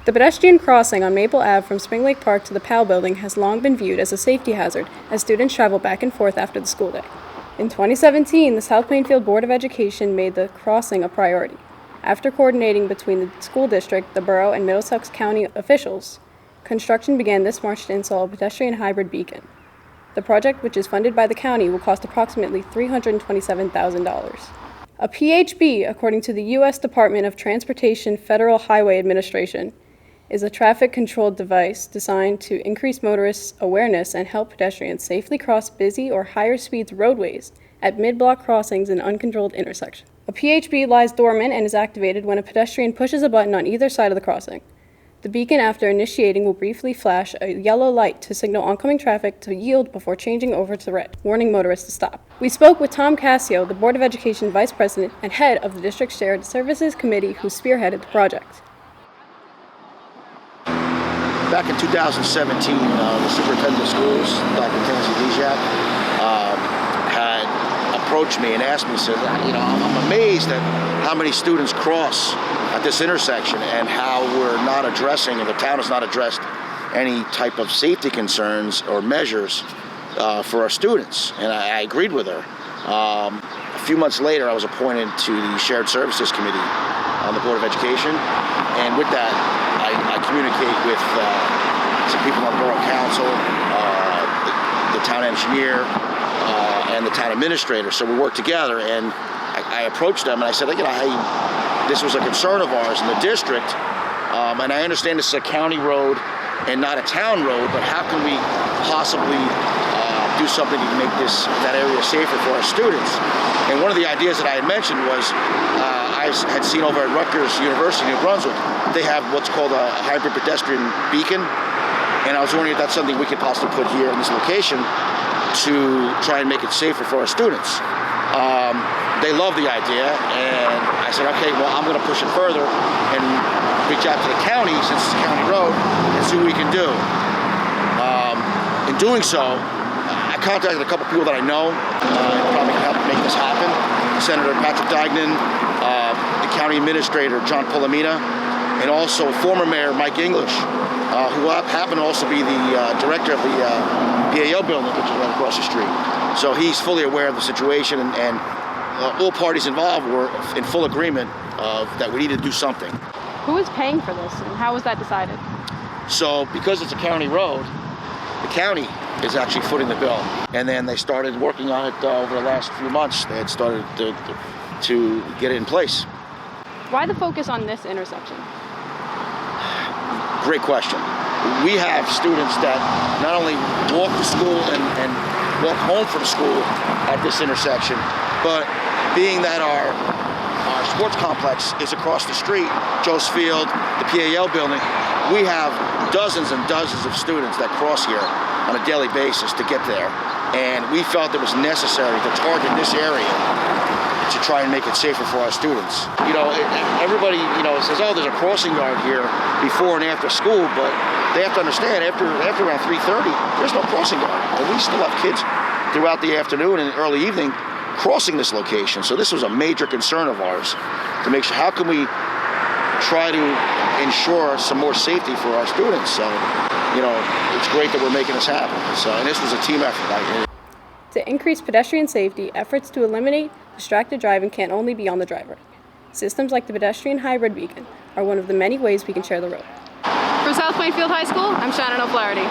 The pedestrian crossing on Maple Ave from Spring Lake Park to the Powell Building has long been viewed as a safety hazard as students travel back and forth after the school day. In 2017, the South Plainfield Board of Education made the crossing a priority. After coordinating between the school district, the borough, and Middlesex County officials, construction began this March to install a pedestrian hybrid beacon. The project, which is funded by the county, will cost approximately $327,000. A PHB, according to the U.S. Department of Transportation Federal Highway Administration, is a traffic-controlled device designed to increase motorists' awareness and help pedestrians safely cross busy or higher speeds roadways at mid-block crossings and uncontrolled intersections. A PHB lies dormant and is activated when a pedestrian pushes a button on either side of the crossing. The beacon, after initiating, will briefly flash a yellow light to signal oncoming traffic to yield before changing over to red, warning motorists to stop. We spoke with Tom Cassio, the Board of Education Vice President and head of the District's Shared Services Committee, who spearheaded the project. Back in 2017, the superintendent of schools, Dr. Nancy Dijak, had approached me and asked me, said, I'm amazed at how many students cross at this intersection and how we're not addressing, and the town has not addressed any type of safety concerns or measures for our students. And I agreed with her. A few months later, I was appointed to the Shared Services Committee on the Board of Education, and with that, I communicate with some people on the Borough Council, the town engineer, and the town administrator. So we worked together, and I approached them and I said, hey, this was a concern of ours in the district, and I understand this is a county road and not a town road, but how can we possibly do something to make that area safer for our students? And one of the ideas that I had mentioned was I had seen over at Rutgers University, New Brunswick, they have what's called a hybrid pedestrian beacon, and I was wondering if that's something we could possibly put here in this location to try and make it safer for our students. They love the idea, and I said, okay, well, I'm going to push it further and reach out to the county, since it's a county road, and see what we can do. In doing so, I contacted a couple people that I know probably can help make this happen. Senator Patrick Dignan, the county administrator, John Polamina, and also former mayor Mike English, who happened to also be the director of the PAL building, which is right across the street. So he's fully aware of the situation, and all parties involved were in full agreement that we needed to do something. Who is paying for this, and how was that decided? So because it's a county road, the county is actually footing the bill. And then they started working on it over the last few months. They had started to get it in place. Why the focus on this intersection? Great question. We have students that not only walk to school and walk home from school at this intersection, but being that our sports complex is across the street, Joe's Field, the PAL building, we have dozens and dozens of students that cross here on a daily basis to get there. And we felt it was necessary to target this area to try and make it safer for our students. Everybody, says, oh, there's a crossing guard here before and after school, but they have to understand after around 3:30, there's no crossing guard. And we still have kids throughout the afternoon and early evening crossing this location. So this was a major concern of ours to make sure, how can we try to ensure some more safety for our students? So, it's great that we're making this happen. So, and this was a team effort. To increase pedestrian safety, efforts to eliminate distracted driving can't only be on the driver. Systems like the pedestrian hybrid beacon are one of the many ways we can share the road. For South Plainfield High School, I'm Shannon O'Flaherty.